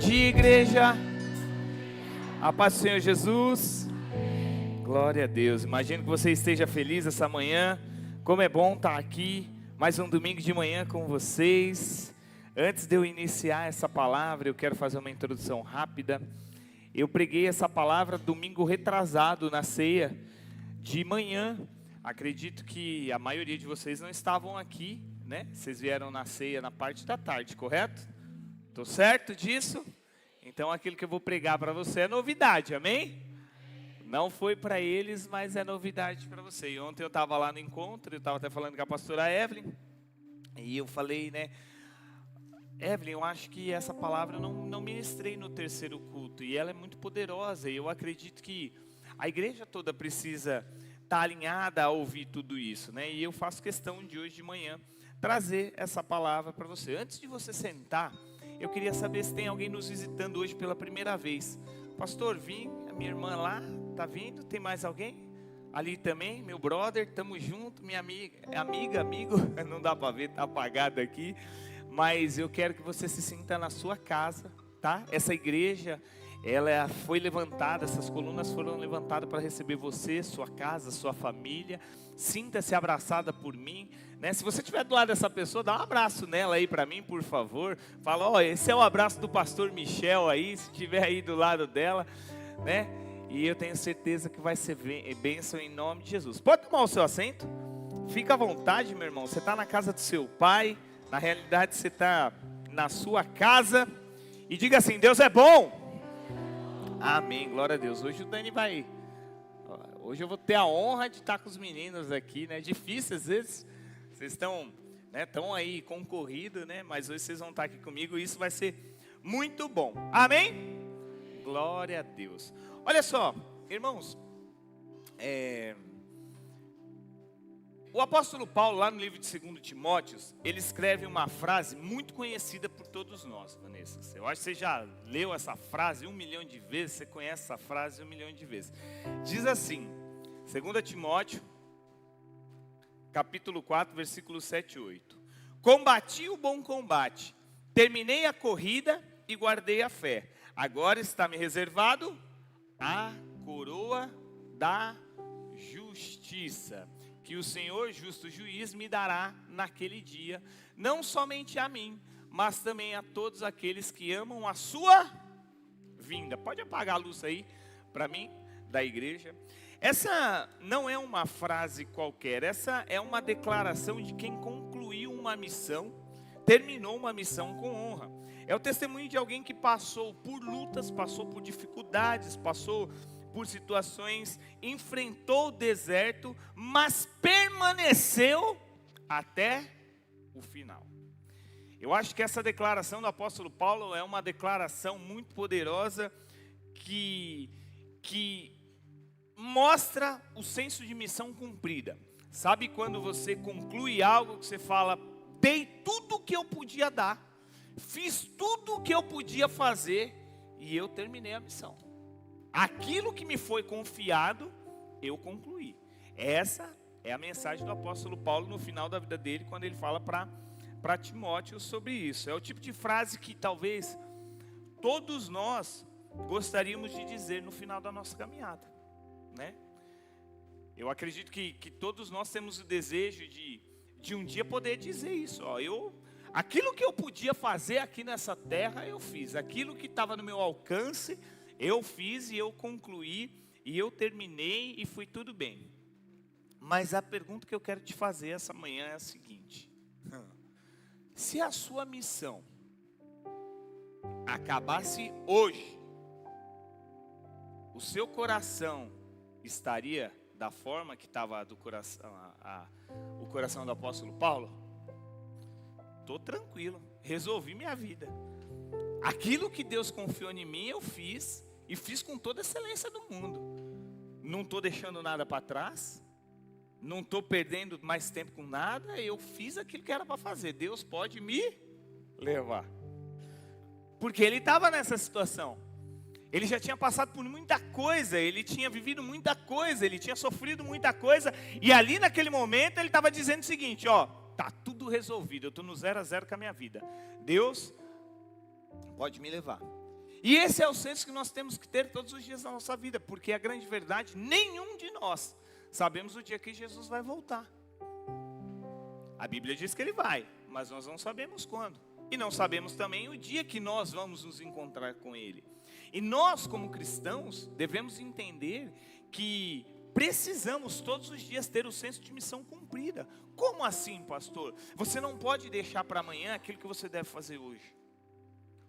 dia, igreja. A paz do Senhor Jesus. Glória a Deus. Imagino que você esteja feliz essa manhã. Como é bom estar aqui, mais um domingo de manhã com vocês. Antes de eu iniciar essa palavra, eu quero fazer uma introdução rápida. Eu preguei essa palavra domingo retrasado na ceia de manhã. Acredito que a maioria de vocês não estavam aqui, né? Vocês vieram na ceia na parte da tarde, correto? Estou certo disso? Então aquilo que eu vou pregar para você é novidade, amém? Não foi para eles, mas é novidade para você. E ontem eu estava lá no encontro, eu estava até falando com a pastora Evelyn, e eu falei, né? Evelyn, eu acho que essa palavra eu não ministrei no terceiro culto, e ela é muito poderosa, e eu acredito que a igreja toda precisa estar alinhada a ouvir tudo isso, né? E eu faço questão de hoje de manhã trazer essa palavra para você. Antes de você sentar, eu queria saber se tem alguém nos visitando hoje pela primeira vez. Pastor, vim, a minha irmã lá, tá vindo, tem mais alguém? Ali também, meu brother, tamo junto, minha amigo, não dá para ver, tá apagado aqui. Mas eu quero que você se sinta na sua casa, tá? Essa igreja, ela foi levantada, essas colunas foram levantadas para receber você, sua casa, sua família. Sinta-se abraçada por mim, né? Se você estiver do lado dessa pessoa, dá um abraço nela aí para mim, por favor. Fala, ó, esse é o abraço do pastor Michel aí, se estiver aí do lado dela, né? E eu tenho certeza que vai ser bênção em nome de Jesus. Pode tomar o seu assento? Fica à vontade, meu irmão. Você está na casa do seu pai, na realidade você está na sua casa. E diga assim, Deus é bom. Amém, glória a Deus. Hoje o Dani vai... Hoje eu vou ter a honra de estar com os meninos aqui, né? Difícil às vezes, vocês estão, né, aí concorridos, né? Mas hoje vocês vão estar aqui comigo e isso vai ser muito bom. Amém? Glória a Deus. Olha só, irmãos, o apóstolo Paulo, lá no livro de 2 Timóteo, ele escreve uma frase muito conhecida por todos nós, Vanessa. Eu acho que você já leu essa frase 1 milhão de vezes, você conhece essa frase 1 milhão de vezes. Diz assim, 2 Timóteo, capítulo 4, versículos 7 e 8. Combati o bom combate, terminei a corrida e guardei a fé. Agora está me reservado a coroa da justiça, que o Senhor justo juiz me dará naquele dia, não somente a mim, mas também a todos aqueles que amam a sua vinda. Pode apagar a luz aí para mim, da igreja. Essa não é uma frase qualquer, essa é uma declaração de quem concluiu uma missão, terminou uma missão com honra. É o testemunho de alguém que passou por lutas, passou por dificuldades, passou por situações, enfrentou o deserto, mas permaneceu até o final. Eu acho que essa declaração do apóstolo Paulo é uma declaração muito poderosa que mostra o senso de missão cumprida. Sabe quando você conclui algo que você fala, dei tudo o que eu podia dar, fiz tudo o que eu podia fazer e eu terminei a missão. Aquilo que me foi confiado, eu concluí. Essa é a mensagem do apóstolo Paulo no final da vida dele, quando ele fala para Timóteo sobre isso. É o tipo de frase que talvez todos nós gostaríamos de dizer no final da nossa caminhada, né? Eu acredito que todos nós temos o desejo de um dia poder dizer isso. Ó, aquilo que eu podia fazer aqui nessa terra, eu fiz. Aquilo que estava no meu alcance, eu fiz e eu concluí, e eu terminei e foi tudo bem. Mas a pergunta que eu quero te fazer essa manhã é a seguinte: se a sua missão acabasse hoje, o seu coração estaria da forma que estava o coração do apóstolo Paulo? Estou tranquilo, resolvi minha vida. Aquilo que Deus confiou em mim, eu fiz. E fiz com toda a excelência do mundo. Não estou deixando nada para trás. Não estou perdendo mais tempo com nada. Eu fiz aquilo que era para fazer. Deus pode me levar. Porque ele estava nessa situação. Ele já tinha passado por muita coisa. Ele tinha vivido muita coisa. Ele tinha sofrido muita coisa. E ali naquele momento ele estava dizendo o seguinte, ó, tá tudo resolvido. Eu estou no 0 a 0 com a minha vida. Deus pode me levar. E esse é o senso que nós temos que ter todos os dias da nossa vida, porque a grande verdade, nenhum de nós sabemos o dia que Jesus vai voltar. A Bíblia diz que Ele vai, mas nós não sabemos quando. E não sabemos também o dia que nós vamos nos encontrar com Ele. E nós, como cristãos, devemos entender que precisamos todos os dias ter o senso de missão cumprida. Como assim, pastor? Você não pode deixar para amanhã aquilo que você deve fazer hoje.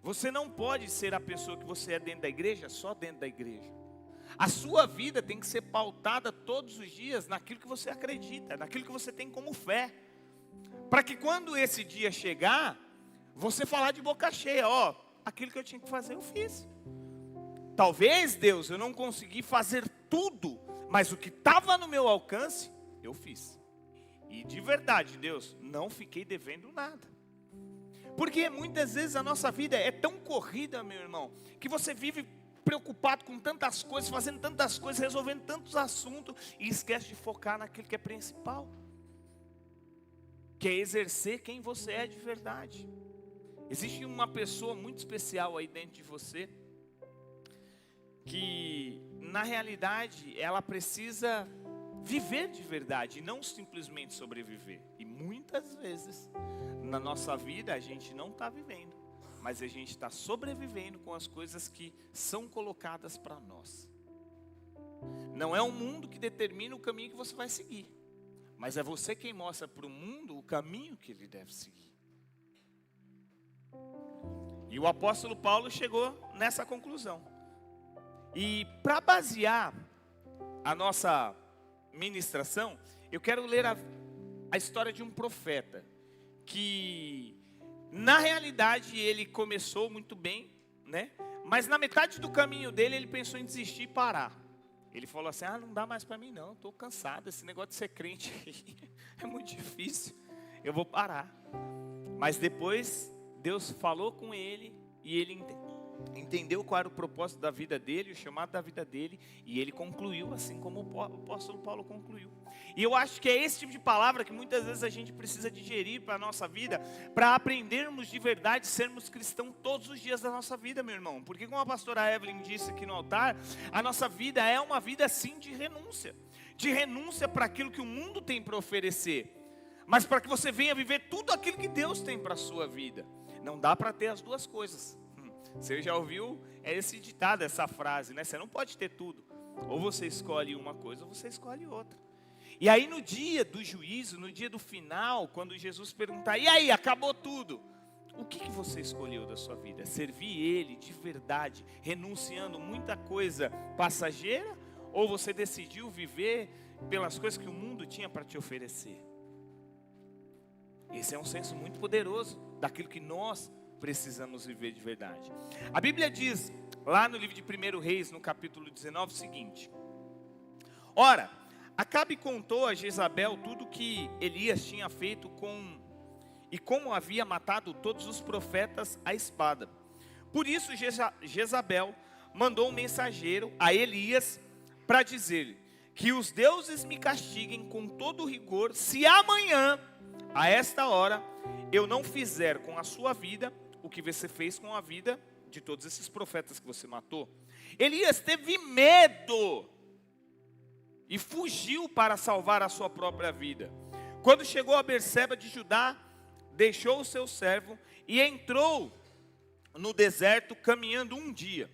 Você não pode ser a pessoa que você é dentro da igreja, só dentro da igreja. A sua vida tem que ser pautada todos os dias naquilo que você acredita, naquilo que você tem como fé. Para que quando esse dia chegar, você falar de boca cheia, ó, aquilo que eu tinha que fazer eu fiz. Talvez, Deus, eu não consegui fazer tudo, mas o que estava no meu alcance, eu fiz. E de verdade, Deus, não fiquei devendo nada. Porque muitas vezes a nossa vida é tão corrida, meu irmão, que você vive preocupado com tantas coisas, fazendo tantas coisas, resolvendo tantos assuntos, e esquece de focar naquilo que é principal, que é exercer quem você é de verdade. Existe uma pessoa muito especial aí dentro de você, que na realidade ela precisa viver de verdade, e não simplesmente sobreviver. E muitas vezes na nossa vida a gente não está vivendo, mas a gente está sobrevivendo com as coisas que são colocadas para nós. Não é o mundo que determina o caminho que você vai seguir, mas é você quem mostra para o mundo o caminho que ele deve seguir. E o apóstolo Paulo chegou nessa conclusão. E para basear a nossa ministração, eu quero ler a história de um profeta, que na realidade ele começou muito bem, né? Mas na metade do caminho dele ele pensou em desistir e parar. Ele falou assim, não dá mais para mim não, estou cansado, esse negócio de ser crente é muito difícil, eu vou parar. Mas depois Deus falou com ele e ele entendeu qual era o propósito da vida dele, o chamado da vida dele, e ele concluiu assim como o apóstolo Paulo concluiu. E eu acho que é esse tipo de palavra que muitas vezes a gente precisa digerir para a nossa vida, para aprendermos de verdade, sermos cristãos todos os dias da nossa vida, meu irmão. Porque como a pastora Evelyn disse aqui no altar, a nossa vida é uma vida sim de renúncia para aquilo que o mundo tem para oferecer, mas para que você venha viver tudo aquilo que Deus tem para a sua vida. Não dá para ter as duas coisas. Você já ouviu esse ditado, essa frase, né? Você não pode ter tudo. Ou você escolhe uma coisa, ou você escolhe outra. E aí no dia do juízo, no dia do final, quando Jesus perguntar, e aí, acabou tudo? O que você escolheu da sua vida? Servir Ele de verdade, renunciando muita coisa passageira? Ou você decidiu viver pelas coisas que o mundo tinha para te oferecer? Esse é um senso muito poderoso daquilo que nós precisamos viver de verdade. A Bíblia diz, lá no livro de 1 Reis, no capítulo 19, o seguinte: ora, Acabe contou a Jezabel tudo que Elias tinha feito e como havia matado todos os profetas à espada. Por isso Jezabel mandou um mensageiro a Elias para dizer-lhe que os deuses me castiguem com todo rigor, se amanhã, a esta hora, eu não fizer com a sua vida o que você fez com a vida de todos esses profetas que você matou. Elias teve medo e fugiu para salvar a sua própria vida. Quando chegou a Berseba de Judá, deixou o seu servo e entrou no deserto caminhando um dia.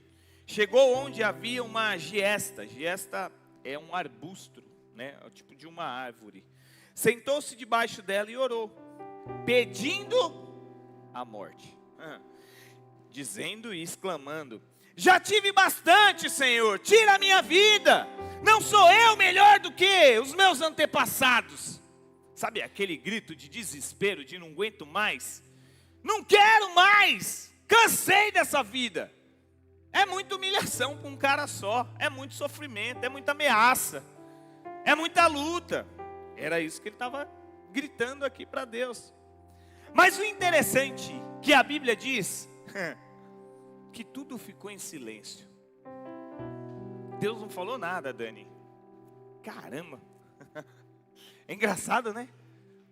Chegou onde havia uma giesta. Giesta é um arbusto, né? É o tipo de uma árvore. Sentou-se debaixo dela e orou, pedindo a morte. Dizendo e exclamando: já tive bastante, Senhor, tira a minha vida. Não sou eu melhor do que os meus antepassados. Sabe aquele grito de desespero, de não aguento mais? Não quero mais, cansei dessa vida. É muita humilhação para um cara só, é muito sofrimento, é muita ameaça, é muita luta. Era isso que ele estava gritando aqui para Deus. Mas o interessante que a Bíblia diz que tudo ficou em silêncio. Deus não falou nada, Dani. Caramba. É engraçado, né?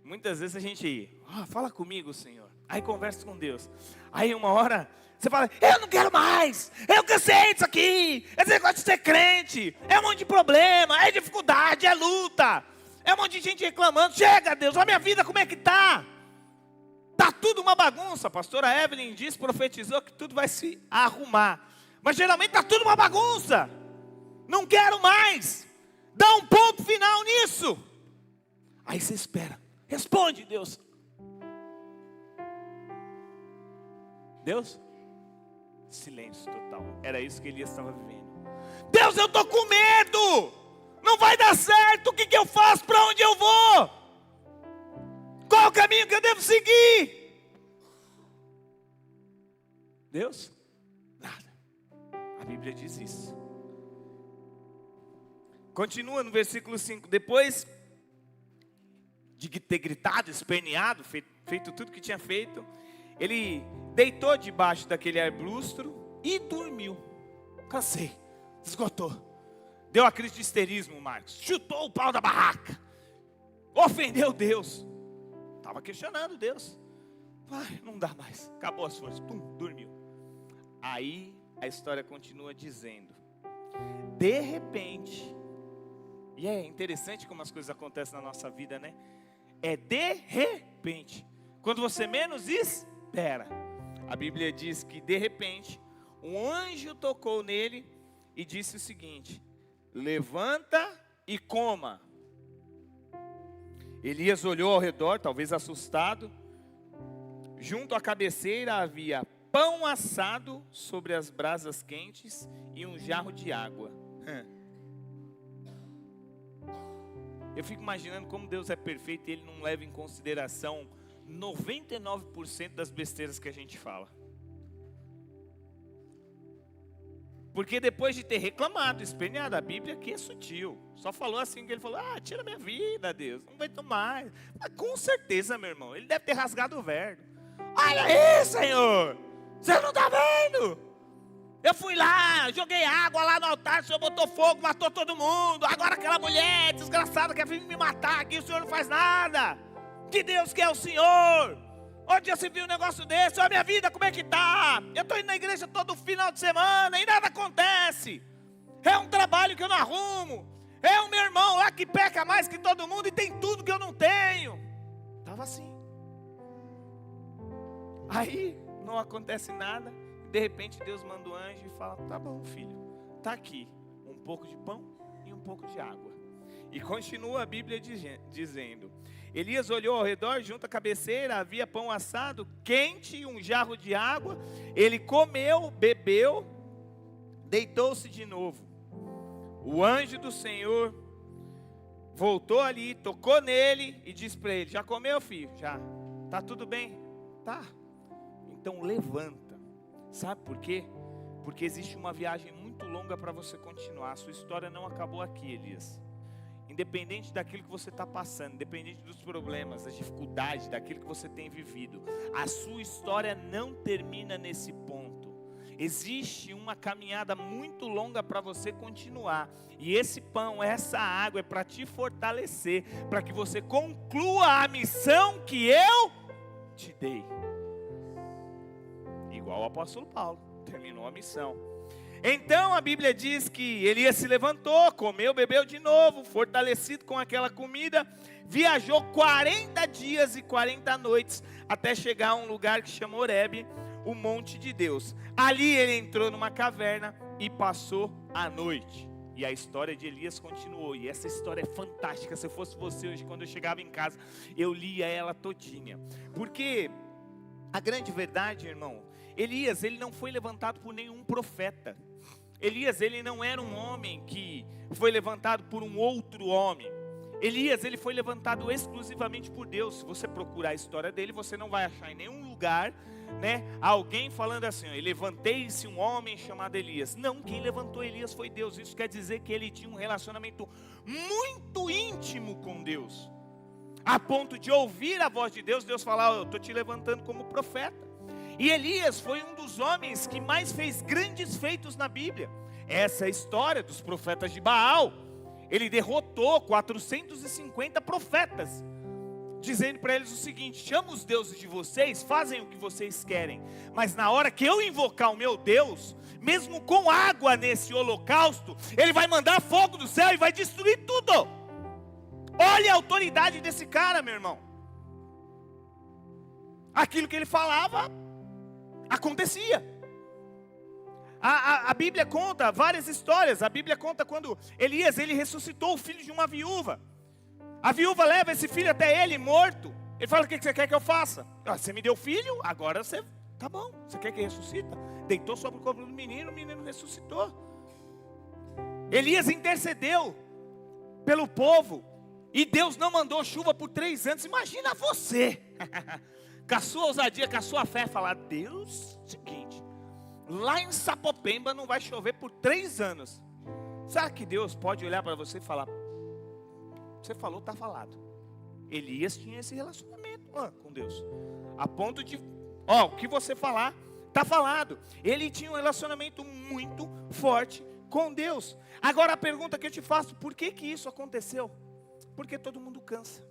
Muitas vezes a gente, fala comigo, Senhor. Aí conversa com Deus. Aí uma hora você fala, eu não quero mais, eu cansei disso aqui, esse negócio de ser crente, é um monte de problema, é dificuldade, é luta, é um monte de gente reclamando, chega Deus, olha minha vida como é que está? Está tudo uma bagunça. A pastora Evelyn profetizou que tudo vai se arrumar, mas geralmente está tudo uma bagunça, não quero mais, dá um ponto final nisso. Aí você espera, responde Deus. Deus? Silêncio total. Era isso que Elias estava vivendo. Deus, eu estou com medo. Não vai dar certo. O que eu faço? Para onde eu vou? Qual é o caminho que eu devo seguir? Deus? Nada. A Bíblia diz isso. Continua no versículo 5. Depois de ter gritado, esperneado, feito tudo que tinha feito, ele deitou debaixo daquele arbusto e dormiu. Cansei, esgotou. Deu a crise de histerismo, Marcos. Chutou o pau da barraca. Ofendeu Deus. Estava questionando Deus. Ai, não dá mais. Acabou as forças. Pum, dormiu. Aí a história continua dizendo. De repente. E é interessante como as coisas acontecem na nossa vida, né? É de repente. Quando você menos espera. A Bíblia diz que de repente um anjo tocou nele e disse o seguinte: levanta e coma. Elias olhou ao redor, talvez assustado. Junto à cabeceira havia pão assado sobre as brasas quentes e um jarro de água. Eu fico imaginando como Deus é perfeito e Ele não leva em consideração 99% das besteiras que a gente fala. Porque depois de ter reclamado, esperneado, a Bíblia aqui é sutil. Só falou assim que ele falou, tira minha vida, Deus, não vai tomar. Mas com certeza, meu irmão, ele deve ter rasgado o verbo. Olha aí, Senhor, você não está vendo? Eu fui lá, joguei água lá no altar, o Senhor botou fogo, matou todo mundo. Agora aquela mulher desgraçada quer vir me matar aqui, o Senhor não faz nada. Que Deus que é o Senhor? Onde já se viu um negócio desse? Olha a minha vida, como é que está? Eu estou indo na igreja todo final de semana e nada acontece. É um trabalho que eu não arrumo. É o meu irmão lá que peca mais que todo mundo e tem tudo que eu não tenho. Estava assim. Aí não acontece nada. De repente Deus manda o anjo e fala, tá bom filho, está aqui um pouco de pão e um pouco de água. E continua a Bíblia dizendo, Elias olhou ao redor, junto à cabeceira havia pão assado, quente e um jarro de água. Ele comeu, bebeu, deitou-se de novo. O anjo do Senhor voltou ali, tocou nele e disse para ele, já comeu, filho? Já. Tá tudo bem? Tá. Então levanta. Sabe por quê? Porque existe uma viagem muito longa para você continuar. A sua história não acabou aqui, Elias. Independente daquilo que você está passando, independente dos problemas, das dificuldades, daquilo que você tem vivido, a sua história não termina nesse ponto. Existe uma caminhada muito longa para você continuar. E esse pão, essa água é para te fortalecer, para que você conclua a missão que eu te dei. Igual o apóstolo Paulo, terminou a missão. Então a Bíblia diz que Elias se levantou, comeu, bebeu de novo, fortalecido com aquela comida, viajou 40 dias e 40 noites, até chegar a um lugar que chama Horebe, o monte de Deus. Ali ele entrou numa caverna e passou a noite. E a história de Elias continuou, e essa história é fantástica. Se eu fosse você hoje, quando eu chegava em casa, eu lia ela todinha. Porque a grande verdade, irmão, Elias, ele não foi levantado por nenhum profeta. Elias, ele não era um homem que foi levantado por um outro homem. Elias, ele foi levantado exclusivamente por Deus. Se você procurar a história dele, você não vai achar em nenhum lugar, né, alguém falando assim, levantei-se um homem chamado Elias. Não, quem levantou Elias foi Deus. Isso quer dizer que ele tinha um relacionamento muito íntimo com Deus, a ponto de ouvir a voz de Deus, Deus falar, eu estou te levantando como profeta. E Elias foi um dos homens que mais fez grandes feitos na Bíblia. Essa é a história dos profetas de Baal. Ele derrotou 450 profetas dizendo para eles o seguinte: chama os deuses de vocês, fazem o que vocês querem, mas na hora que eu invocar o meu Deus, mesmo com água nesse holocausto, Ele vai mandar fogo do céu e vai destruir tudo. Olha a autoridade desse cara, meu irmão. Aquilo que ele falava, acontecia. A Bíblia conta várias histórias. A Bíblia conta quando Elias, ele ressuscitou o filho de uma viúva. A viúva leva esse filho até ele morto. Ele fala: o que você quer que eu faça? Você me deu filho, agora você, tá bom, você quer que ressuscita? Deitou sobre o corpo do menino, o menino ressuscitou. Elias intercedeu pelo povo, e Deus não mandou chuva por 3 anos. Imagina você, com a sua ousadia, com a sua fé, falar: Deus, seguinte, lá em Sapopemba não vai chover por 3 anos. Será que Deus pode olhar para você e falar: você falou, está falado? Elias tinha esse relacionamento com Deus, a ponto de, o que você falar, está falado. Ele tinha um relacionamento muito forte com Deus. Agora a pergunta que eu te faço: por que isso aconteceu? Porque todo mundo cansa.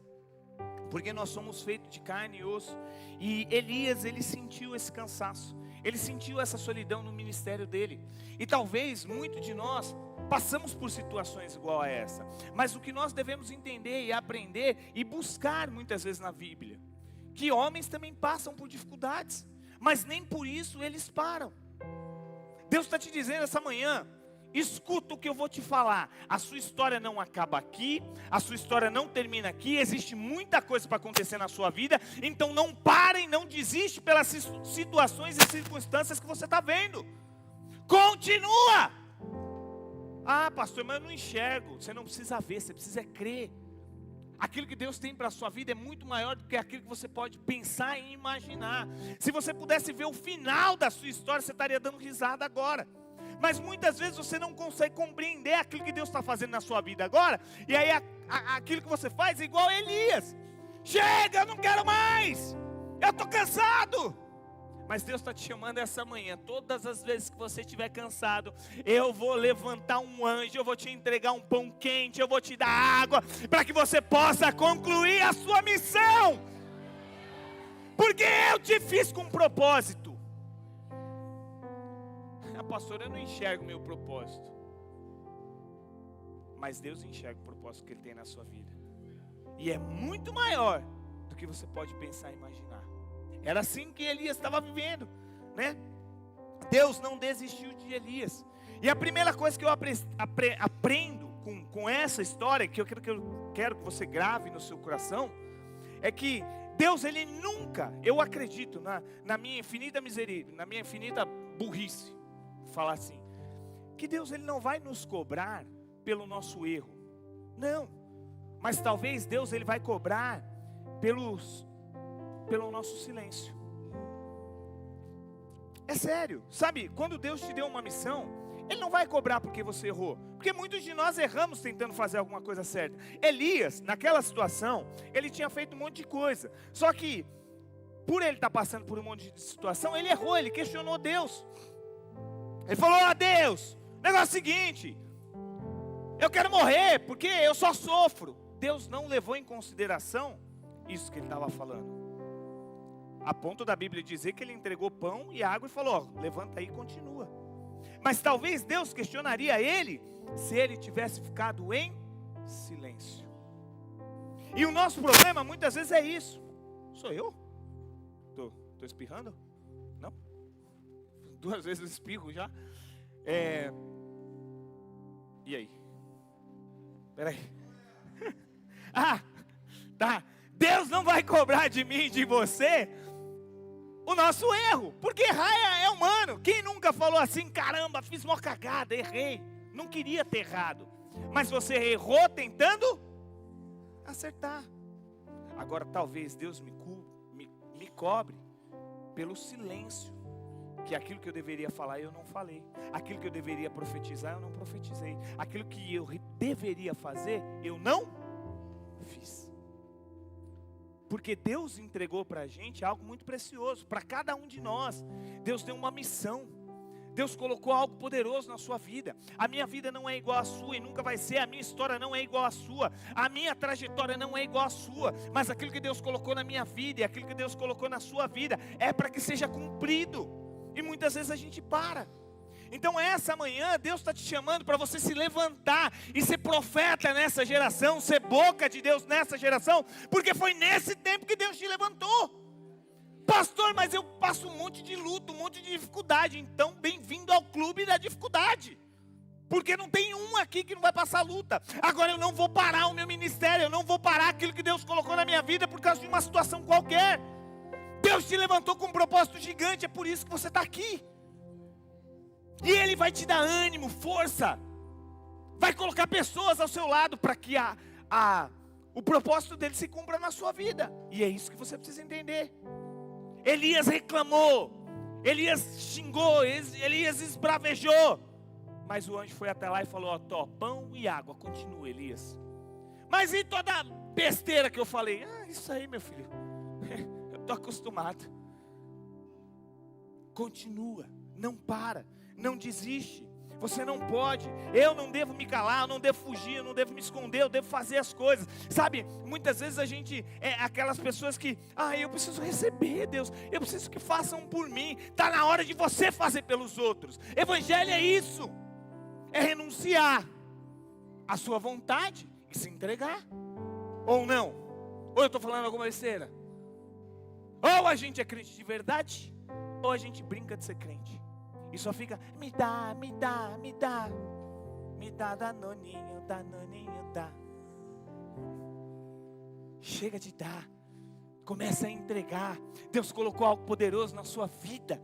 Porque nós somos feitos de carne e osso. E Elias, ele sentiu esse cansaço. Ele sentiu essa solidão no ministério dele. E talvez muitos de nós passamos por situações igual a essa. Mas o que nós devemos entender e aprender e buscar muitas vezes na Bíblia, que homens também passam por dificuldades, mas nem por isso eles param. Deus está te dizendo essa manhã: escuta o que eu vou te falar. A sua história não acaba aqui, a sua história não termina aqui. Existe muita coisa para acontecer na sua vida. Então não pare e não desiste pelas situações e circunstâncias que você está vendo. Continua. Ah, pastor, mas eu não enxergo. Você não precisa ver, você precisa crer. Aquilo que Deus tem para a sua vida é muito maior do que aquilo que você pode pensar e imaginar. Se você pudesse ver o final da sua história, você estaria dando risada agora. Mas muitas vezes você não consegue compreender aquilo que Deus está fazendo na sua vida agora. E aí aquilo que você faz é igual a Elias: chega, eu não quero mais, eu estou cansado. Mas Deus está te chamando essa manhã: todas as vezes que você estiver cansado, eu vou levantar um anjo, eu vou te entregar um pão quente, eu vou te dar água, para que você possa concluir a sua missão. Porque eu te fiz com um propósito. Pastor, eu não enxergo o meu propósito. Mas Deus enxerga o propósito que Ele tem na sua vida. E é muito maior do que você pode pensar e imaginar. Era assim que Elias estava vivendo, né? Deus não desistiu de Elias. E a primeira coisa que eu aprendo com essa história, que eu quero que você grave no seu coração, é que Deus, Ele nunca, eu acredito na minha infinita misericórdia, na minha infinita burrice, falar assim, que Deus, Ele não vai nos cobrar pelo nosso erro. Não. Mas talvez Deus, Ele vai cobrar pelo nosso silêncio. É sério. Sabe, quando Deus te deu uma missão, Ele não vai cobrar porque você errou. Porque muitos de nós erramos tentando fazer alguma coisa certa. Elias, naquela situação, ele tinha feito um monte de coisa. Só que, por ele estar passando por um monte de situação, ele errou, ele questionou Deus. Ele falou: Deus, o negócio é o seguinte, eu quero morrer porque eu só sofro. Deus não levou em consideração isso que ele estava falando. A ponto da Bíblia dizer que ele entregou pão e água e falou: levanta aí e continua. Mas talvez Deus questionaria ele se ele tivesse ficado em silêncio. E o nosso problema muitas vezes é isso. Sou eu? Estou espirrando? Não? 2 vezes eu espirro já. E aí? Peraí. Tá. Deus não vai cobrar de mim e de você o nosso erro, porque errar é humano. Quem nunca falou assim: caramba, fiz uma cagada, errei, não queria ter errado. Mas você errou tentando acertar. Agora talvez Deus me cobre pelo silêncio, que aquilo que eu deveria falar eu não falei, aquilo que eu deveria profetizar eu não profetizei, aquilo que eu deveria fazer eu não fiz. Porque Deus entregou para a gente algo muito precioso, para cada um de nós. Deus tem uma missão. Deus colocou algo poderoso na sua vida. A minha vida não é igual à sua e nunca vai ser. A minha história não é igual à sua. A minha trajetória não é igual à sua. Mas aquilo que Deus colocou na minha vida e aquilo que Deus colocou na sua vida é para que seja cumprido. E muitas vezes a gente para. Então essa manhã Deus está te chamando para você se levantar e ser profeta nessa geração, ser boca de Deus nessa geração, porque foi nesse tempo que Deus te levantou. Pastor, mas eu passo um monte de luta, um monte de dificuldade. Então bem-vindo ao clube da dificuldade, porque não tem um aqui que não vai passar luta. Agora eu não vou parar o meu ministério, eu não vou parar aquilo que Deus colocou na minha vida por causa de uma situação qualquer. Deus te levantou com um propósito gigante, é por isso que você está aqui. E Ele vai te dar ânimo, força. Vai colocar pessoas ao seu lado para que o propósito dele se cumpra na sua vida. E é isso que você precisa entender. Elias reclamou, Elias xingou, Elias esbravejou. Mas o anjo foi até lá e falou: ó, pão e água, continua, Elias. Mas e toda a besteira que eu falei? Isso aí, meu filho, eu estou acostumado. Continua, não para, não desiste. Você não pode, eu não devo me calar, eu não devo fugir, eu não devo me esconder, eu devo fazer as coisas. Sabe, muitas vezes a gente é aquelas pessoas que, eu preciso receber, Deus, eu preciso que façam por mim. Está na hora de você fazer pelos outros. Evangelho é isso, é renunciar à sua vontade e se entregar. Ou não, ou eu estou falando alguma besteira. Ou a gente é crente de verdade, ou a gente brinca de ser crente. E só fica, me dá, danoninho, dá. Chega de dar, começa a entregar. Deus colocou algo poderoso na sua vida.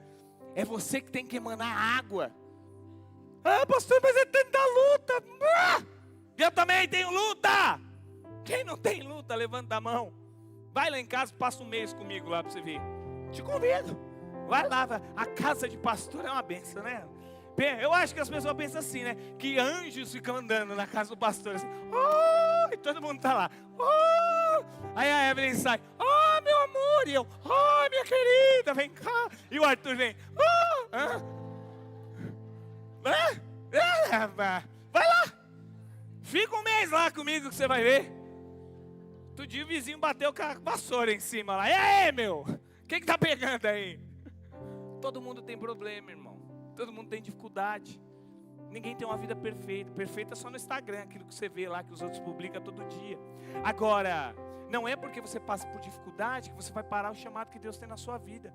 É você que tem que emanar água. Pastor, mas é tanta luta. Eu também tenho luta. Quem não tem luta, levanta a mão. Vai lá em casa, passa um mês comigo lá para você ver. Te convido. Vai lá, a casa de pastor é uma benção, né? Eu acho que as pessoas pensam assim, né? Que anjos ficam andando na casa do pastor assim, e todo mundo está lá. Aí a Evelyn sai, meu amor, e eu, minha querida, vem cá. E o Arthur vem, vai lá, fica um mês lá comigo que você vai ver. Outro dia o vizinho bateu com a vassoura em cima lá. E aí, meu? O que tá pegando aí? Todo mundo tem problema, irmão. Todo mundo tem dificuldade. Ninguém tem uma vida perfeita. Perfeita é só no Instagram, aquilo que você vê lá, que os outros publicam todo dia. Agora, não é porque você passa por dificuldade que você vai parar o chamado que Deus tem na sua vida.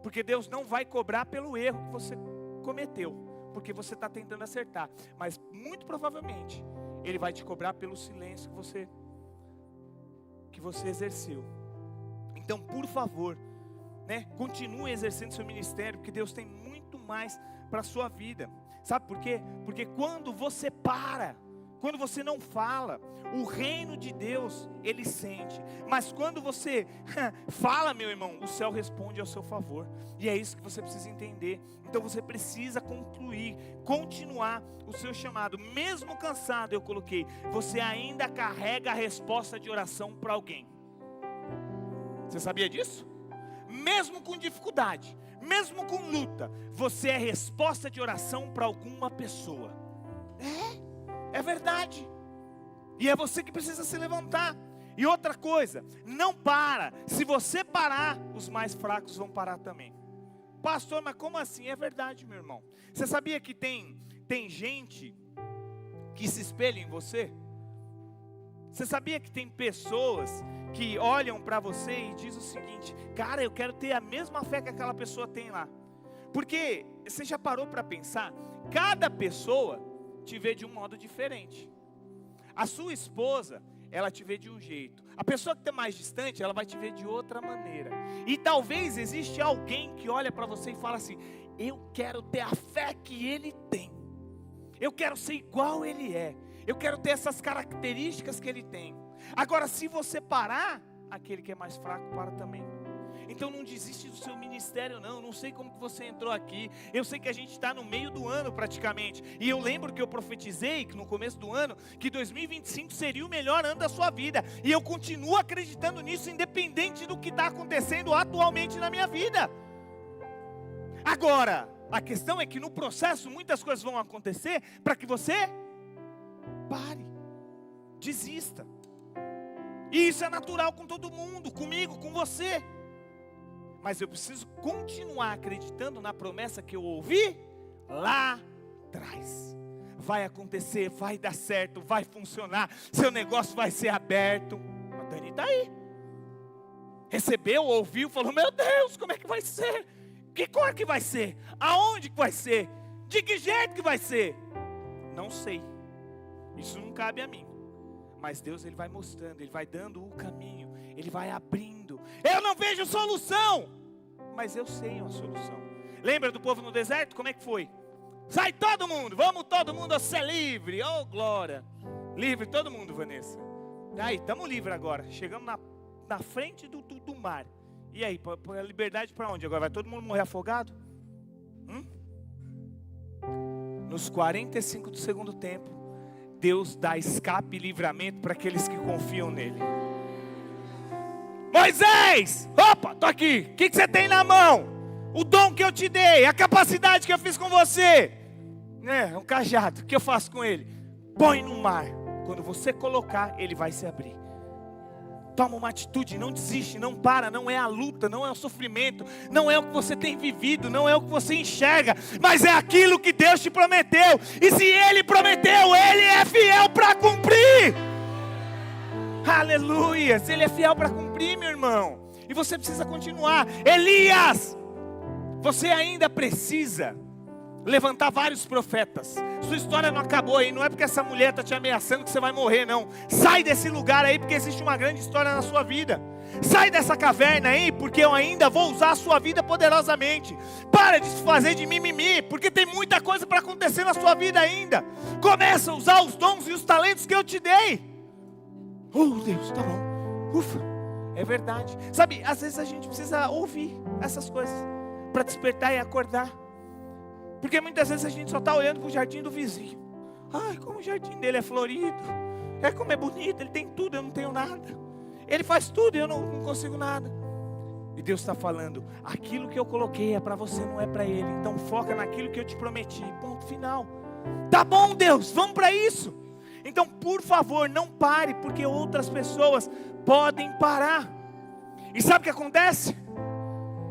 Porque Deus não vai cobrar pelo erro que você cometeu, porque você está tentando acertar. Mas muito provavelmente Ele vai te cobrar pelo silêncio que você exerceu. Então, por favor, continue exercendo seu ministério, porque Deus tem muito mais para a sua vida. Sabe por quê? Porque quando você para, quando você não fala, o reino de Deus, Ele sente. Mas quando você fala, meu irmão, o céu responde ao seu favor. E é isso que você precisa entender. Então você precisa continuar o seu chamado. Mesmo cansado, eu coloquei, você ainda carrega a resposta de oração para alguém. Você sabia disso? Mesmo com dificuldade, mesmo com luta, você é resposta de oração para alguma pessoa. É verdade. E é você que precisa se levantar. E outra coisa, não para. Se você parar, os mais fracos vão parar também. Pastor, mas como assim? É verdade, meu irmão. Você sabia que tem gente que se espelha em você? Você sabia que tem pessoas que olham para você e dizem o seguinte: cara, eu quero ter a mesma fé que aquela pessoa tem lá. Porque você já parou para pensar? Cada pessoa te vê de um modo diferente. A sua esposa, ela te vê de um jeito. A pessoa que está mais distante, ela vai te ver de outra maneira. E talvez existe alguém que olha para você e fala assim: eu quero ter a fé que ele tem. Eu quero ser igual ele é. Eu quero ter essas características que ele tem. Agora, se você parar, aquele que é mais fraco para também. Então não desiste do seu ministério não sei como que você entrou aqui. Eu sei que a gente está no meio do ano praticamente. E eu lembro que eu profetizei que no começo do ano, que 2025 seria o melhor ano da sua vida. E eu continuo acreditando nisso, independente do que está acontecendo atualmente na minha vida. Agora, A questão é que no processo muitas coisas vão acontecer para que você pare, desista. E isso é natural com todo mundo, comigo, com você. Mas eu preciso continuar acreditando na promessa que eu ouvi lá atrás. Vai acontecer, vai dar certo, vai funcionar, seu negócio vai ser aberto. A Dani está aí. Recebeu, ouviu, falou, meu Deus, como é que vai ser? Que cor que vai ser? Aonde que vai ser? De que jeito que vai ser? Não sei. Isso não cabe a mim. Mas Deus, Ele vai mostrando, Ele vai dando o caminho, Ele vai abrindo. Eu não vejo solução, mas eu sei uma solução. Lembra do povo no deserto? Como é que foi? Sai todo mundo, vamos todo mundo ser livre. Oh, glória. Livre todo mundo, Vanessa. Aí, estamos livres agora. Chegamos na frente do mar. E aí, a liberdade para onde agora? Vai todo mundo morrer afogado? Nos 45 do segundo tempo, Deus dá escape e livramento para aqueles que confiam nele. Moisés, opa, tô aqui. O que você tem na mão? O dom que eu te dei, a capacidade que eu fiz com você. É um cajado, o que eu faço com ele? Põe no mar. Quando você colocar, ele vai se abrir. Toma uma atitude, não desiste, não para, não é a luta, não é o sofrimento, não é o que você tem vivido, não é o que você enxerga, mas é aquilo que Deus te prometeu. E se Ele prometeu, Ele é fiel para cumprir. Aleluia, se Ele é fiel para cumprir, meu irmão. E você precisa continuar. Elias, você ainda precisa levantar vários profetas. Sua história não acabou aí. Não é porque essa mulher está te ameaçando que você vai morrer, não. Sai desse lugar aí, porque existe uma grande história na sua vida. Sai dessa caverna aí, porque eu ainda vou usar a sua vida poderosamente. Para de se fazer de mimimi, porque tem muita coisa para acontecer na sua vida ainda. Começa a usar os dons e os talentos que eu te dei. Oh Deus, tá bom. Ufa, é verdade. Sabe, às vezes a gente precisa ouvir essas coisas para despertar e acordar. Porque muitas vezes a gente só está olhando para o jardim do vizinho. Ai, como o jardim dele é florido. É como é bonito, ele tem tudo, eu não tenho nada. Ele faz tudo, eu não consigo nada. E Deus está falando, aquilo que eu coloquei é para você, não é para ele. Então foca naquilo que eu te prometi, ponto final. Tá bom, Deus, vamos para isso. Então por favor, não pare, porque outras pessoas podem parar. E sabe o que acontece?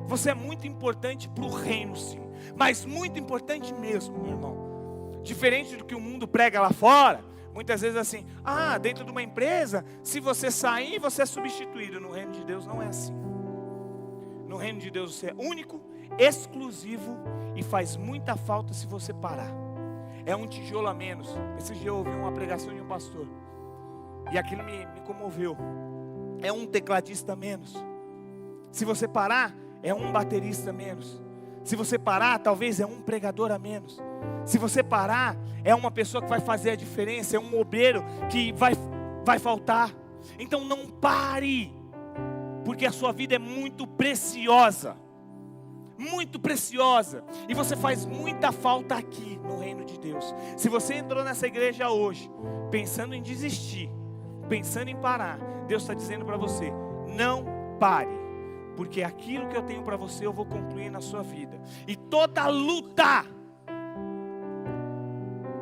Você é muito importante para o reino, sim. Mas muito importante mesmo, meu irmão. Diferente do que o mundo prega lá fora. Muitas vezes assim, dentro de uma empresa, se você sair, você é substituído. No reino de Deus não é assim. No reino de Deus você é único, exclusivo e faz muita falta se você parar. É um tijolo a menos. Esse dia eu ouvi uma pregação de um pastor e aquilo me comoveu. É um tecladista a menos. Se você parar, é um baterista a menos. Se você parar, talvez é um pregador a menos. Se você parar, é uma pessoa que vai fazer a diferença, é um obreiro que vai faltar. Então não pare, porque a sua vida é muito preciosa. Muito preciosa. E você faz muita falta aqui no reino de Deus. Se você entrou nessa igreja hoje, pensando em desistir, pensando em parar, Deus está dizendo para você, não pare. Porque aquilo que eu tenho para você, eu vou concluir na sua vida. E toda luta,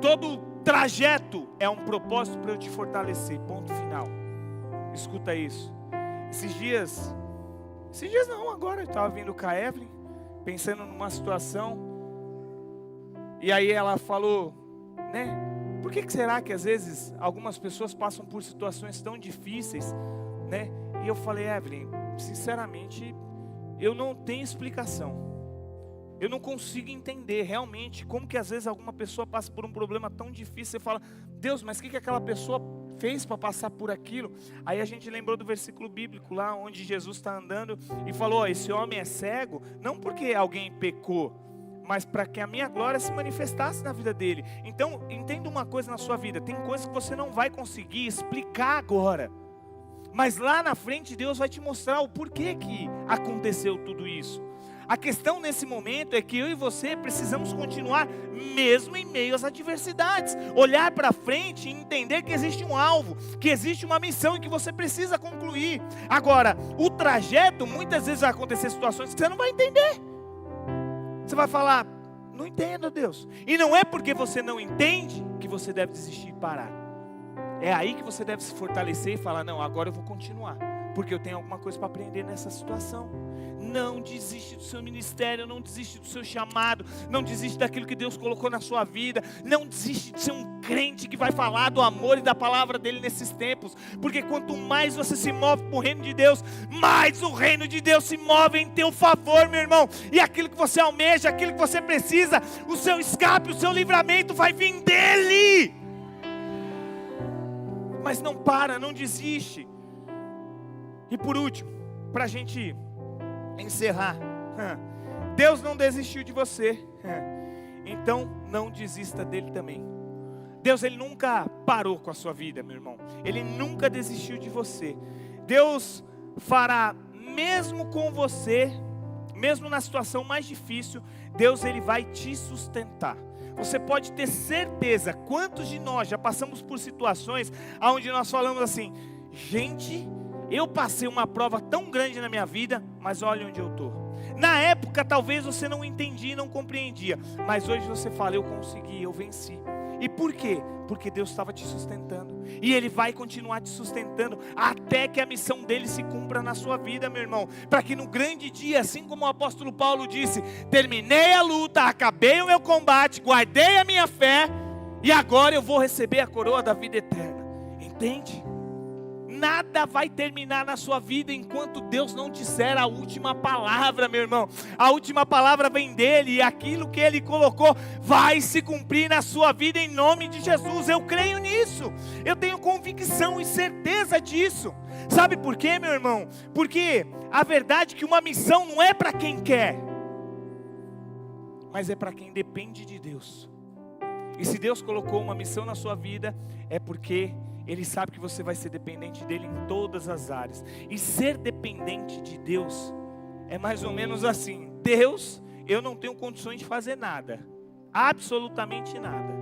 todo trajeto é um propósito para eu te fortalecer. Ponto final. Escuta isso. Esses dias não, agora eu estava vindo com a Evelyn, pensando numa situação. E aí ela falou, né? Por que será que às vezes algumas pessoas passam por situações tão difíceis, né? E eu falei, Evelyn, sinceramente, eu não tenho explicação. Eu não consigo entender realmente como que às vezes alguma pessoa passa por um problema tão difícil. Você fala, Deus, mas o que aquela pessoa fez para passar por aquilo? Aí a gente lembrou do versículo bíblico lá, onde Jesus está andando e falou, esse homem é cego, não porque alguém pecou, mas para que a minha glória se manifestasse na vida dele. Então, entenda uma coisa na sua vida, tem coisas que você não vai conseguir explicar agora. Mas lá na frente Deus vai te mostrar o porquê que aconteceu tudo isso. A questão nesse momento é que eu e você precisamos continuar mesmo em meio às adversidades. Olhar para frente e entender que existe um alvo, que existe uma missão e que você precisa concluir. Agora, o trajeto, muitas vezes vai acontecer situações que você não vai entender. Você vai falar, Não entendo, Deus. E não é porque você não entende que você deve desistir e parar. É aí que você deve se fortalecer e falar, não, agora eu vou continuar, porque eu tenho alguma coisa para aprender nessa situação. Não desiste do seu ministério, não desiste do seu chamado, não desiste daquilo que Deus colocou na sua vida, não desiste de ser um crente que vai falar do amor e da palavra dele nesses tempos, porque quanto mais você se move para o reino de Deus, mais o reino de Deus se move em teu favor, meu irmão, e aquilo que você almeja, aquilo que você precisa, o seu escape, o seu livramento vai vir dele. Mas não para, não desiste. E por último, para a gente encerrar, Deus não desistiu de você, então não desista dele também. Deus, ele nunca parou com a sua vida, meu irmão. Ele nunca desistiu de você. Deus fará mesmo com você, mesmo na situação mais difícil, Deus, ele vai te sustentar. Você pode ter certeza, quantos de nós já passamos por situações onde nós falamos assim, gente, eu passei uma prova tão grande na minha vida, mas olha onde eu estou. Na época talvez você não entendia e não compreendia, mas hoje você fala, eu consegui, eu venci. E por quê? Porque Deus estava te sustentando, e Ele vai continuar te sustentando, até que a missão dEle se cumpra na sua vida, meu irmão, para que no grande dia, assim como o apóstolo Paulo disse, terminei a luta, acabei o meu combate, guardei a minha fé, e agora eu vou receber a coroa da vida eterna, entende? Nada vai terminar na sua vida enquanto Deus não disser a última palavra, meu irmão. A última palavra vem dEle, e aquilo que Ele colocou vai se cumprir na sua vida em nome de Jesus. Eu creio nisso, eu tenho convicção e certeza disso. Sabe por quê, meu irmão? Porque a verdade é que uma missão não é para quem quer, mas é para quem depende de Deus. E se Deus colocou uma missão na sua vida, é porque Ele sabe que você vai ser dependente dEle em todas as áreas. E ser dependente de Deus é mais ou menos assim: Deus, eu não tenho condições de fazer nada, absolutamente nada.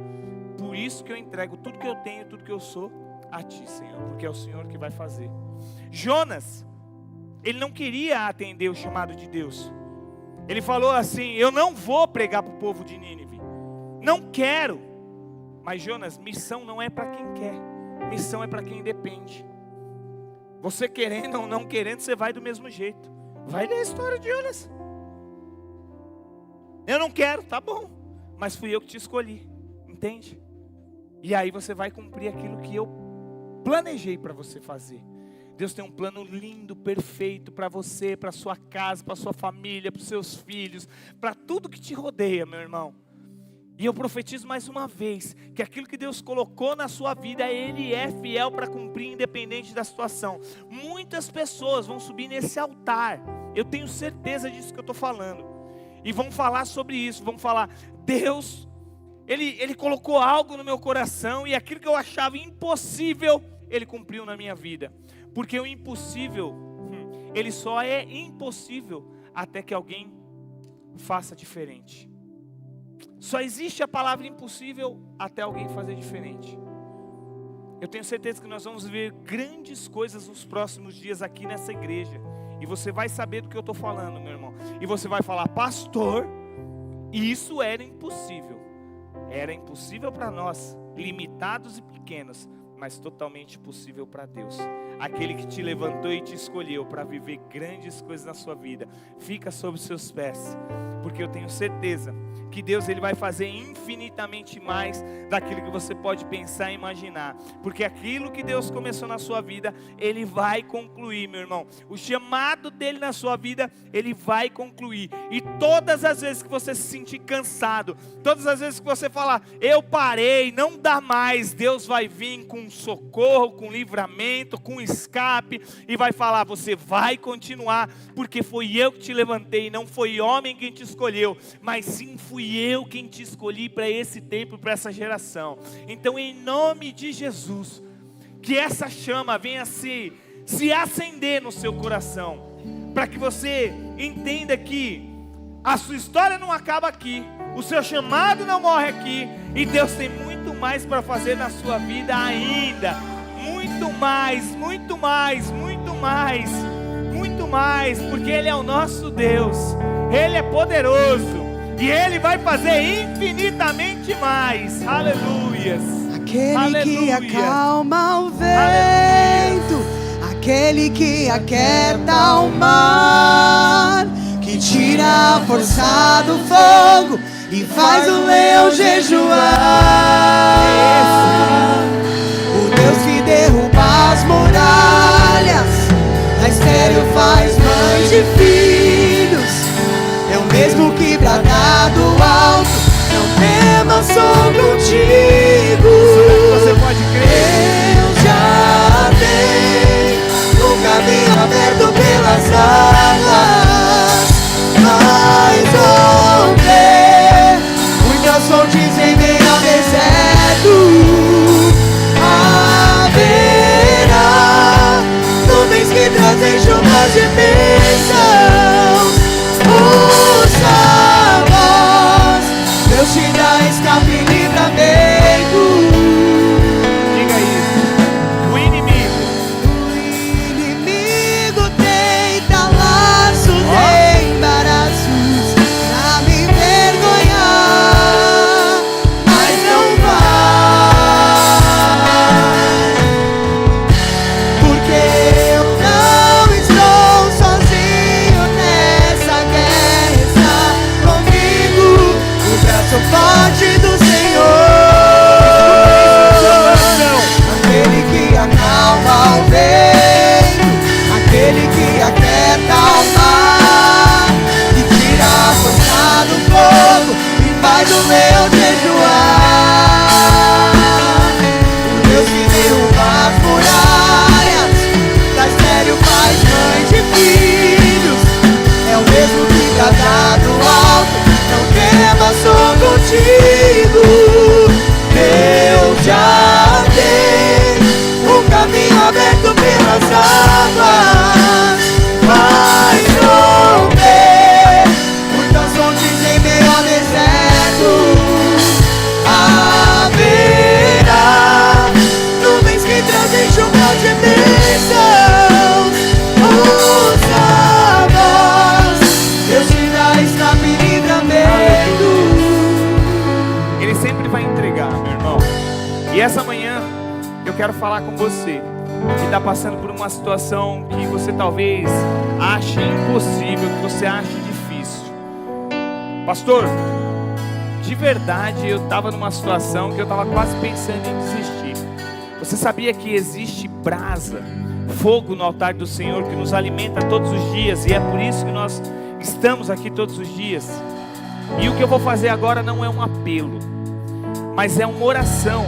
Por isso que eu entrego tudo que eu tenho, tudo que eu sou a Ti, Senhor, porque é o Senhor que vai fazer. Jonas, ele não queria atender o chamado de Deus. Ele falou assim, eu não vou pregar para o povo de Nínive, não quero. Mas Jonas, missão não é para quem quer, missão é para quem depende. Você querendo ou não querendo, você vai do mesmo jeito. Vai ler a história de Jonas. Eu não quero, tá bom, mas fui eu que te escolhi, entende? E aí você vai cumprir aquilo que eu planejei para você fazer. Deus tem um plano lindo, perfeito para você, para sua casa, para sua família, para os seus filhos, para tudo que te rodeia, meu irmão. E eu profetizo mais uma vez, que aquilo que Deus colocou na sua vida, Ele é fiel para cumprir, independente da situação. Muitas pessoas vão subir nesse altar, eu tenho certeza disso que eu estou falando, e vão falar sobre isso, vão falar, Deus, Ele colocou algo no meu coração, e aquilo que eu achava impossível, Ele cumpriu na minha vida. Porque o impossível, ele só é impossível até que alguém faça diferente. Só existe a palavra impossível até alguém fazer diferente. Eu tenho certeza que nós vamos ver grandes coisas nos próximos dias aqui nessa igreja. E você vai saber do que eu estou falando, meu irmão. E você vai falar, pastor, isso era impossível. Era impossível para nós, limitados e pequenos, mas totalmente possível para Deus. Aquele que te levantou e te escolheu para viver grandes coisas na sua vida, fica sob os seus pés, porque eu tenho certeza que Deus, Ele vai fazer infinitamente mais daquilo que você pode pensar e imaginar, porque aquilo que Deus começou na sua vida, Ele vai concluir, meu irmão. O chamado dEle na sua vida, Ele vai concluir. E todas as vezes que você se sentir cansado, todas as vezes que você falar, eu parei, não dá mais, Deus vai vir com socorro, com livramento, com escape, e vai falar, você vai continuar, porque foi eu que te levantei, não foi homem quem te escolheu, mas sim fui eu quem te escolhi para esse tempo, para essa geração. Então, em nome de Jesus, que essa chama venha se acender no seu coração, para que você entenda que a sua história não acaba aqui, o seu chamado não morre aqui, e Deus tem muito mais para fazer na sua vida ainda, muito mais, muito mais, muito mais, muito mais, porque Ele é o nosso Deus, Ele é poderoso. E Ele vai fazer infinitamente mais. Aleluias. Aquele que acalma o vento, aquele que aquieta o mar, que tira a força do fogo e faz o leão jejuar. O Deus que derruba as muralhas, a estéril faz mãe de filhos. É o mesmo que brada do alto, não temas, sou contigo. Você pode crer. Eu já tenho um caminho aberto pelas águas, mas romper muitas fontes em meio ao deserto. Haverá nuvens que trazem chuvas de bênçãos. Ouça a voz, Deus te dá escape e livramento. Diga isso. O inimigo tenta laços e embaraços pra me envergonhar, mas não vai, porque eu não estou sozinho nessa guerra, está comigo o braço forte do Senhor. Aquele que acalma o vento, aquele que aquieta o mar, que tira a força do fogo e faz o leão jejuar. O Deus que derruba as muralhas, da estéril faz mãe de filhos. É o mesmo que brada do alto, não temas, sou contigo. Deus já tem um caminho aberto pelas águas, vai romper muitas fontes em meio ao deserto. Haverá nuvens que trazem chuva de bênçãos. Ouça a voz, Deus te dá escape e livramento. Ele sempre vai entregar, meu irmão. E essa manhã eu quero falar com você que está passando por uma situação que você talvez ache impossível, que você ache difícil. Pastor, de verdade eu estava numa situação que eu estava quase pensando em desistir. Você sabia que existe brasa, fogo no altar do Senhor que nos alimenta todos os dias, e é por isso que nós estamos aqui todos os dias? E o que eu vou fazer agora não é um apelo, mas é uma oração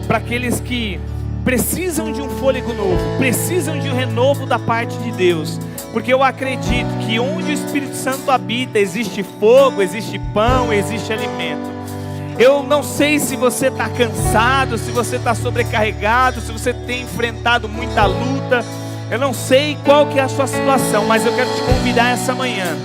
para aqueles que precisam de um fôlego novo, precisam de um renovo da parte de Deus, porque eu acredito que onde o Espírito Santo habita existe fogo, existe pão, existe alimento. Eu não sei se você está cansado, se você está sobrecarregado, se você tem enfrentado muita luta, eu não sei qual que é a sua situação, mas eu quero te convidar essa manhã,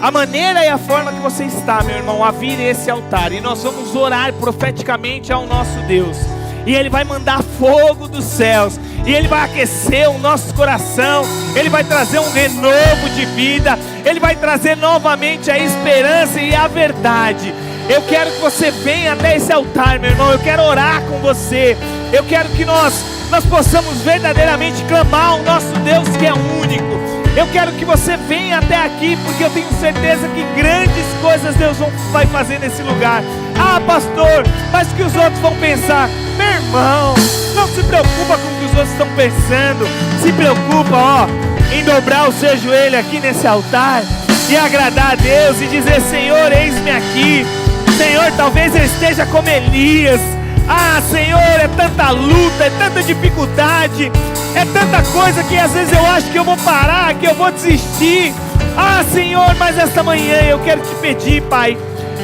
a maneira e a forma que você está, meu irmão, a vir a esse altar, e nós vamos orar profeticamente ao nosso Deus, e Ele vai mandar fogo dos céus, e Ele vai aquecer o nosso coração, Ele vai trazer um renovo de vida, Ele vai trazer novamente a esperança e a verdade. Eu quero que você venha até esse altar, meu irmão, eu quero orar com você, eu quero que nós possamos verdadeiramente clamar ao nosso Deus que é único. Eu quero que você venha até aqui, porque eu tenho certeza que grandes coisas Deus vai fazer nesse lugar. Ah, pastor, mas o que os outros vão pensar? Meu irmão, não se preocupa com o que os outros estão pensando. Se preocupa, ó, em dobrar o seu joelho aqui nesse altar e agradar a Deus e dizer: Senhor, eis-me aqui. Senhor, talvez eu esteja como Elias. Ah, Senhor, é tanta luta, é tanta dificuldade, é tanta coisa que às vezes eu acho que eu vou parar, que eu vou desistir. Ah, Senhor, mas esta manhã eu quero te pedir, Pai,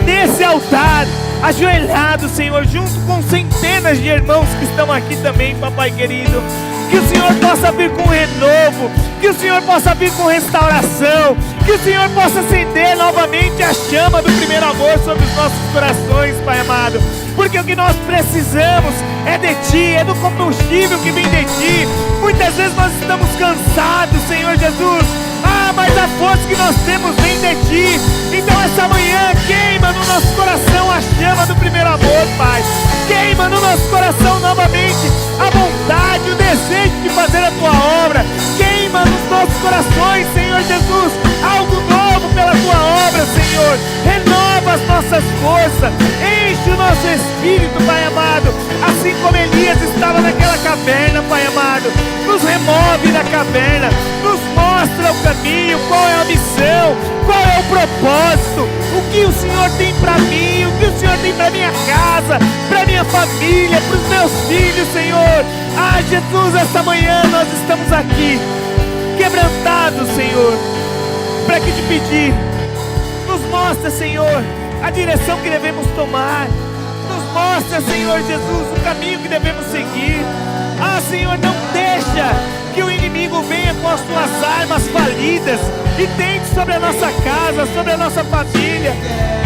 nesse altar, ajoelhado, Senhor, junto com centenas de irmãos que estão aqui também, Papai querido, que o Senhor possa vir com renovo, que o Senhor possa vir com restauração, que o Senhor possa acender novamente a chama do primeiro amor sobre os nossos corações, Pai amado. Porque o que nós precisamos é de Ti, é do combustível que vem de Ti. Muitas vezes nós estamos cansados, Senhor Jesus. Ah, mas mas a força que nós temos vem de Ti. Então essa manhã queima no nosso coração a chama do primeiro amor, Pai. Queima no nosso coração novamente a vontade, o desejo de fazer a Tua obra. Queima nos nossos corações, Senhor Jesus, algo novo pela Tua obra, Senhor. Renova as nossas forças, enche o nosso espírito, Pai amado, assim como Elias estava naquela caverna, Pai amado. Nos remove da caverna, nos mostra o caminho, qual é a missão, qual é o propósito, o que o Senhor tem para mim, o que o Senhor tem para minha casa, para minha família, para os meus filhos, Senhor. Ah, Jesus, esta manhã nós estamos aqui, quebrantados, Senhor, para que te pedir, nos mostra, Senhor, a direção que devemos tomar, nos mostra, Senhor Jesus, o caminho que devemos seguir. Ah, Senhor, não deixa que o inimigo venha com as Tuas armas falidas e tente sobre a nossa casa, sobre a nossa família.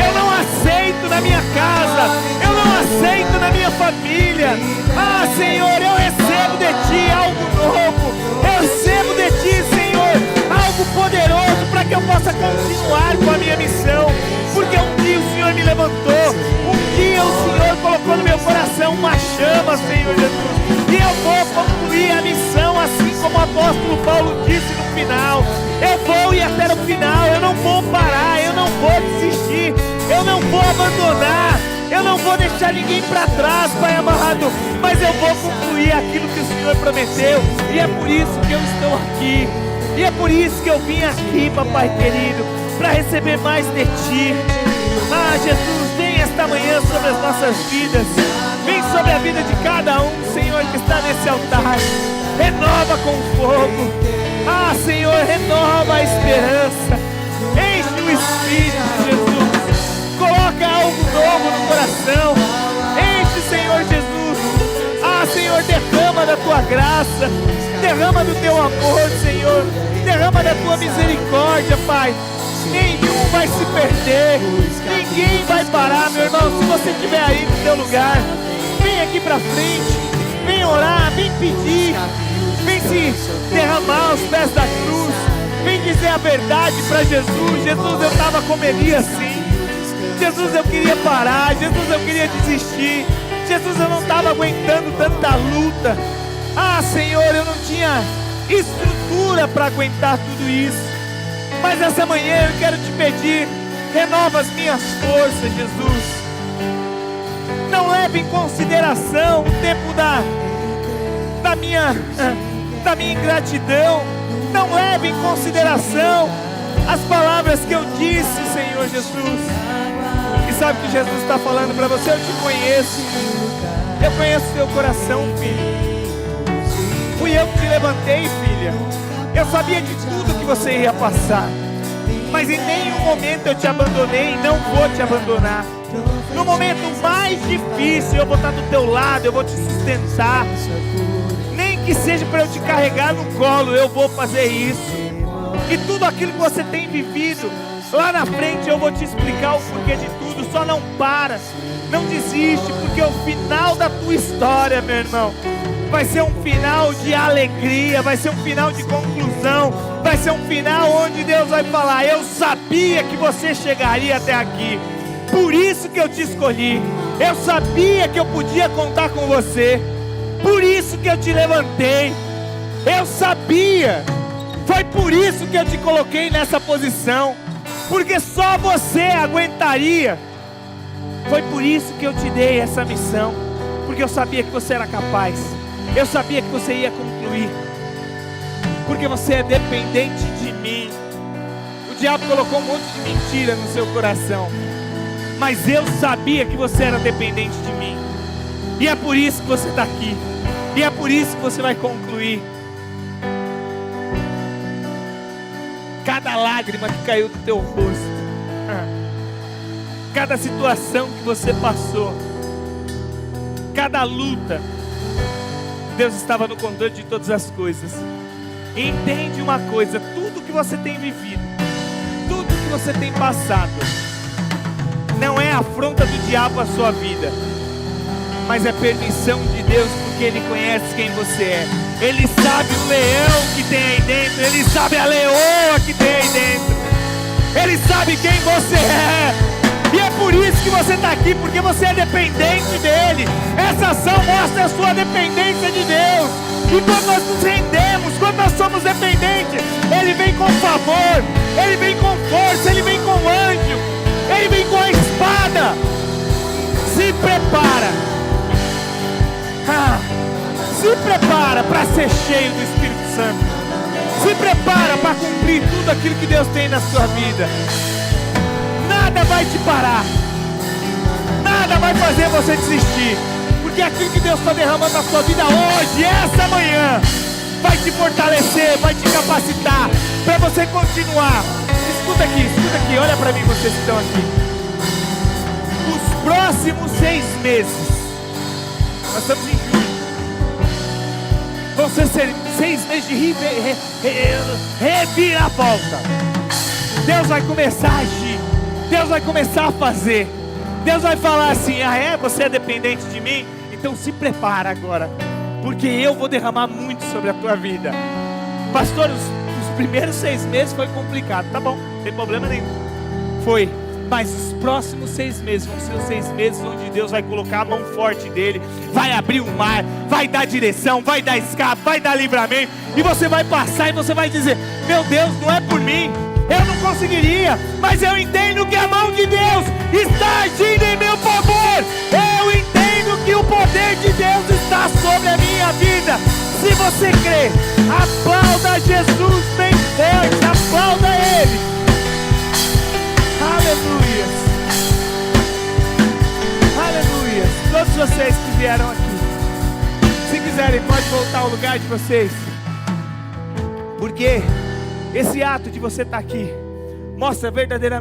Eu não aceito na minha casa, eu não aceito na minha família. Ah, Senhor, eu recebo de Ti algo novo, eu recebo de Ti, Senhor, algo poderoso para que eu possa continuar com a minha missão. Porque um dia o Senhor me levantou, um dia o Senhor colocou no meu coração uma chama, Senhor Jesus, e eu vou concluir a missão assim como o apóstolo Paulo disse no final. Eu vou ir até no final, eu não vou parar, eu não vou desistir, eu não vou abandonar, eu não vou deixar ninguém para trás, Pai amado, mas eu vou concluir aquilo que o Senhor prometeu. E é por isso que eu estou aqui, e é por isso que eu vim aqui, Papai querido, para receber mais de Ti. Ah, Jesus, vem esta manhã sobre as nossas vidas, vem sobre a vida de cada um, Senhor, que está nesse altar. Renova com fogo. Ah, Senhor, renova a esperança, enche o Espírito, Jesus, coloca algo novo no coração, enche, Senhor Jesus. Ah, Senhor, derrama da Tua graça, derrama do Teu amor, Senhor, derrama da Tua misericórdia, Pai. Nenhum vai se perder, ninguém vai parar, meu irmão. Se você estiver aí no teu lugar, vem aqui pra frente, vem orar, vem pedir, vem se derramar aos pés da cruz, vem dizer a verdade para Jesus. Jesus, eu estava como Elias, sim. Jesus, eu queria parar, Jesus, eu queria desistir, Jesus, eu não estava aguentando tanta luta. Ah, Senhor, eu não tinha estrutura para aguentar tudo isso. Mas essa manhã eu quero te pedir, renova as minhas forças, Jesus. Não leve em consideração o tempo da minha ingratidão. Não leve em consideração as palavras que eu disse, Senhor Jesus. E sabe o que Jesus está falando para você? Eu te conheço. Eu conheço o teu coração, filho. Fui eu que te levantei, filha. Eu sabia de tudo que você ia passar, mas em nenhum momento eu te abandonei e não vou te abandonar. No momento mais difícil eu vou estar do teu lado, eu vou te sustentar. Nem que seja para eu te carregar no colo, eu vou fazer isso. E tudo aquilo que você tem vivido, lá na frente eu vou te explicar o porquê de tudo. Só não para, não desiste, porque o final da tua história, meu irmão, vai ser um final de alegria, vai ser um final de conclusão, vai ser um final onde Deus vai falar: eu sabia que você chegaria até aqui, por isso que eu te escolhi, eu sabia que eu podia contar com você, por isso que eu te levantei, eu sabia, foi por isso que eu te coloquei nessa posição, porque só você aguentaria, foi por isso que eu te dei essa missão, porque eu sabia que você era capaz. Eu sabia que você ia concluir, porque você é dependente de mim. O diabo colocou um monte de mentira no seu coração, mas eu sabia que você era dependente de mim. E é por isso que você está aqui, e é por isso que você vai concluir. Cada lágrima que caiu do teu rosto, cada situação que você passou, cada luta, Deus estava no controle de todas as coisas. E entende uma coisa: tudo que você tem vivido, tudo que você tem passado, não é afronta do diabo à sua vida, mas é permissão de Deus, porque Ele conhece quem você é. Ele sabe o leão que tem aí dentro, Ele sabe a leoa que tem aí Ele sabe quem você é. E é por isso que você está aqui, porque você é dependente dEle. Essa ação mostra a sua dependência de Deus. E quando nós nos rendemos, quando nós somos dependentes, Ele vem com favor, Ele vem com força, Ele vem com anjo, Ele vem com a espada. Se prepara. Se prepara para ser cheio do Espírito Santo. Se prepara para cumprir tudo aquilo que Deus tem na sua vida. Nada vai te parar. Nada vai fazer você desistir. Porque aquilo que Deus está derramando na sua vida hoje, essa manhã, vai te fortalecer, vai te capacitar para você continuar. Escuta aqui, olha para mim, vocês que estão aqui. Os próximos 6 meses, nós estamos em julho, vão ser 6 meses de reviravolta. Deus vai começar a agir, Deus vai começar a fazer. Deus vai falar assim: você é dependente de mim? Então se prepara agora, porque eu vou derramar muito sobre a tua vida. Pastor, os primeiros 6 meses foi complicado. Tá bom, não tem problema nenhum. Foi. Mas os próximos 6 meses vão ser os 6 meses onde Deus vai colocar a mão forte dele, vai abrir o mar, vai dar direção, vai dar escape, vai dar livramento. E você vai passar e você vai dizer: meu Deus, não é por mim, eu não conseguiria, mas eu entendo que a mão de Deus está agindo em meu favor. Eu entendo que o poder de Deus está sobre a minha vida. Se você crê, aplauda Jesus bem forte, aplauda Ele. Aleluia. Aleluia. Todos vocês que vieram aqui, se quiserem, pode voltar ao lugar de vocês. Porque esse ato de você estar aqui mostra verdadeiramente